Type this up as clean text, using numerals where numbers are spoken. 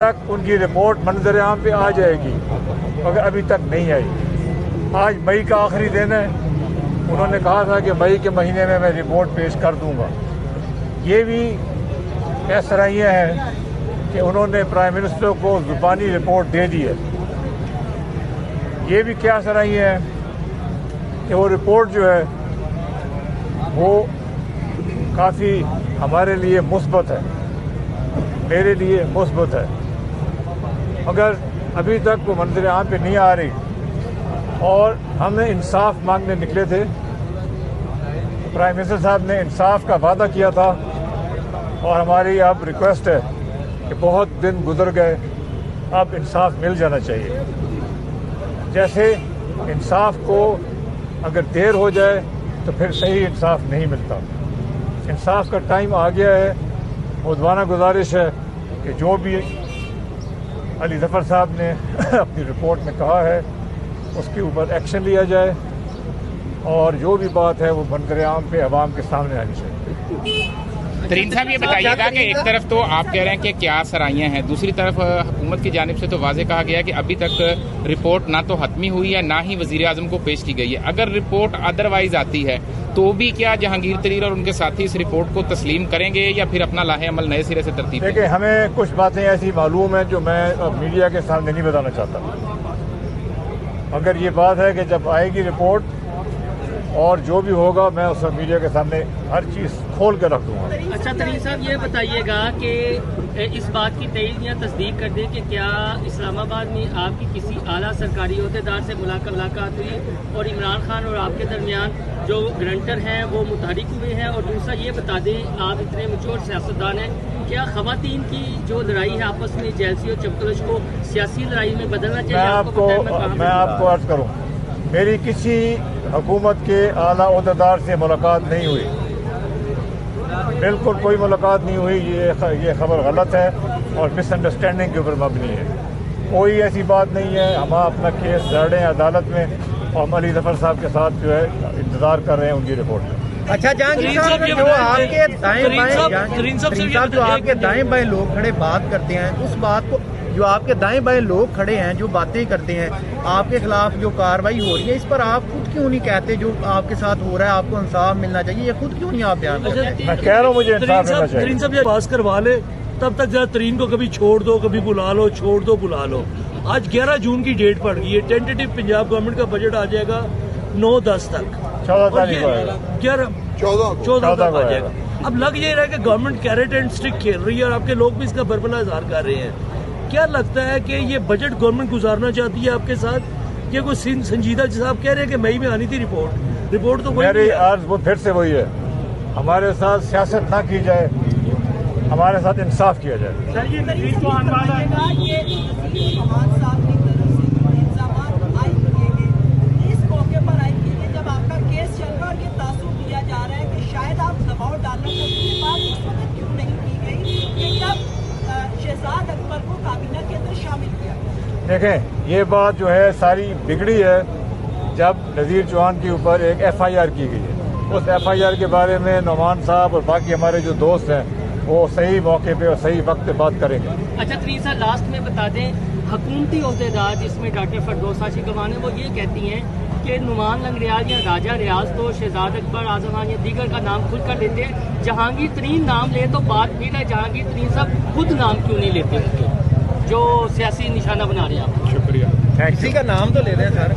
تک ان کی رپورٹ منظر عام پہ آ جائے گی مگر ابھی تک نہیں آئی۔ آج مئی کا آخری دن ہے، انہوں نے کہا تھا کہ مئی کے مہینے میں رپورٹ پیش کر دوں گا۔ یہ بھی ایسرائیاں ہیں کہ انہوں نے پرائم منسٹر کو زبانی رپورٹ دے دی ہے۔ یہ بھی کیا سرائیاں ہیں کہ وہ رپورٹ جو ہے وہ کافی ہمارے لیے مثبت ہے، میرے لیے مثبت ہے، مگر ابھی تک وہ منظر عام پہ نہیں آ رہی۔ اور ہم نے انصاف مانگنے نکلے تھے، پرائم منسٹر صاحب نے انصاف کا وعدہ کیا تھا، اور ہماری اب ریکویسٹ ہے کہ بہت دن گزر گئے، اب انصاف مل جانا چاہیے۔ جیسے انصاف کو اگر دیر ہو جائے تو پھر صحیح انصاف نہیں ملتا۔ انصاف کا ٹائم آ گیا ہے۔ مودبانہ گزارش ہے کہ جو بھی علی ظفر صاحب نے اپنی رپورٹ میں کہا ہے اس کے اوپر ایکشن لیا جائے، اور جو بھی بات ہے وہ منظر عام پہ عوام کے سامنے آنی چاہیے۔ ترین صاحب یہ بتائیے گا کہ ایک طرف تو آپ کہہ رہے ہیں کہ کیا سرائیاں ہیں، دوسری طرف حکومت کی جانب سے تو واضح کہا گیا کہ ابھی تک رپورٹ نہ تو حتمی ہوئی ہے، نہ ہی وزیر اعظم کو پیش کی گئی ہے۔ اگر رپورٹ ادروائز آتی ہے تو بھی کیا جہانگیر ترین اور ان کے ساتھی اس رپورٹ کو تسلیم کریں گے یا پھر اپنا لاہے عمل نئے سرے سے ترتیب دیں گے؟ دیکھیں، ہمیں کچھ باتیں ایسی معلوم ہیں جو میں میڈیا کے سامنے نہیں بتانا چاہتا، مگر یہ بات ہے کہ جب آئے گی رپورٹ اور جو بھی ہوگا میں اس میڈیا کے سامنے ہر چیز کھول کے رکھ دوں گا۔ اچھا ترین صاحب یہ بتائیے گا کہ اس بات کی تائید یا تصدیق کر دیں کہ کیا اسلام آباد میں آپ کی کسی اعلیٰ سرکاری عہدیدار سے ملاقات ہوئی، اور عمران خان اور آپ کے درمیان جو گرنٹر ہیں وہ متحرک ہوئے ہیں؟ اور دوسرا یہ بتا دیں، آپ اتنے میچور سیاستدان ہیں، کیا خواتین کی جو لڑائی ہے آپس میں جیلسی اور چپکلش کو سیاسی لڑائی میں بدلنا چاہیے؟ میں آپ کو عرض کروں، میری کسی حکومت کے اعلیٰ عہدیدار سے ملاقات نہیں ہوئی، بالکل کوئی ملاقات نہیں ہوئی۔ یہ خبر غلط ہے اور مس انڈرسٹینڈنگ کے اوپر مبنی ہے۔ کوئی ایسی بات نہیں ہے۔ ہم اپنا کیس لڑ رہے ہیں عدالت میں، اور ہم علی ظفر صاحب کے ساتھ جو ہے انتظار کر رہے ہیں ان کی رپورٹ کا۔ اچھا جہانگیر صاحب، جو آپ کے دائیں بائیں لوگ کھڑے بات کرتے ہیں، اس بات کو جو آپ کے دائیں بائیں لوگ کھڑے ہیں جو باتیں کرتے ہیں آپ کے خلاف جو کارروائی ہو رہی ہے، اس پر آپ خود کیوں نہیں کہتے جو آپ کے ساتھ ہو رہا ہے آپ کو انصاف ملنا چاہیے؟ یہ خود کیوں نہیں آپ بیان کرتے؟ میں کہہ رہا ہوں مجھے انصاف ملنا چاہیے۔ ترین صاحب یہ پاس کروا لے، تب تک ذرا ترین کو کبھی چھوڑ دو، کبھی بلا لو، چھوڑ دو بلا لو۔ آج 11 جون کی ڈیٹ پڑ گئی ہے، ٹینٹیٹو پنجاب گورنمنٹ کا بجٹ آ جائے گا 9-10 تک، 14 تاریخ کو آئے گا، 14 تک آ جائے گا۔ اب لگ یہ رہا ہے کہ گورنمنٹ کیرٹ اینڈ اسٹک کھیل رہی ہے، اور آپ کے لوگ بھی اس کا برپلا اظہار کر رہے ہیں۔ کیا لگتا ہے کہ یہ بجٹ گورنمنٹ گزارنا چاہتی ہے آپ کے ساتھ، یہ کوئی سنجیدہ، جیسا آپ کہہ رہے ہیں کہ مئی میں آنی تھی رپورٹ تو میری عرض وہ پھر سے وہی ہے، ہمارے ساتھ سیاست نہ کی جائے، ہمارے ساتھ انصاف کیا جائے۔ دیکھیں، یہ بات جو ہے ساری بگڑی ہے جب نذیر چوہان کے اوپر ایک ایف آئی آر کی گئی ہے۔ اس ایف آئی آر کے بارے میں نعمان صاحب اور باقی ہمارے جو دوست ہیں وہ صحیح موقع پہ اور صحیح وقت پہ بات کریں گے۔ اچھا ترین صاحب لاسٹ میں بتا دیں، حکومتی عہدیدار جس میں ڈاکٹر فردوسہ شیخوان ہیں وہ یہ کہتی ہیں کہ نعمان لنگریال یا راجہ ریاض تو شہزاد اکبر، اعظم خان یا دیگر کا نام خود کر لیتے ہیں، جہانگیر ترین نام لے تو بات پھر ہے، جہانگیر ترین صاحب خود نام کیوں نہیں لیتے ان کے جو سیاسی نشانہ بنا رہے ہیں آپ؟ شکریہ، کسی کا نام تو لے لیں سر۔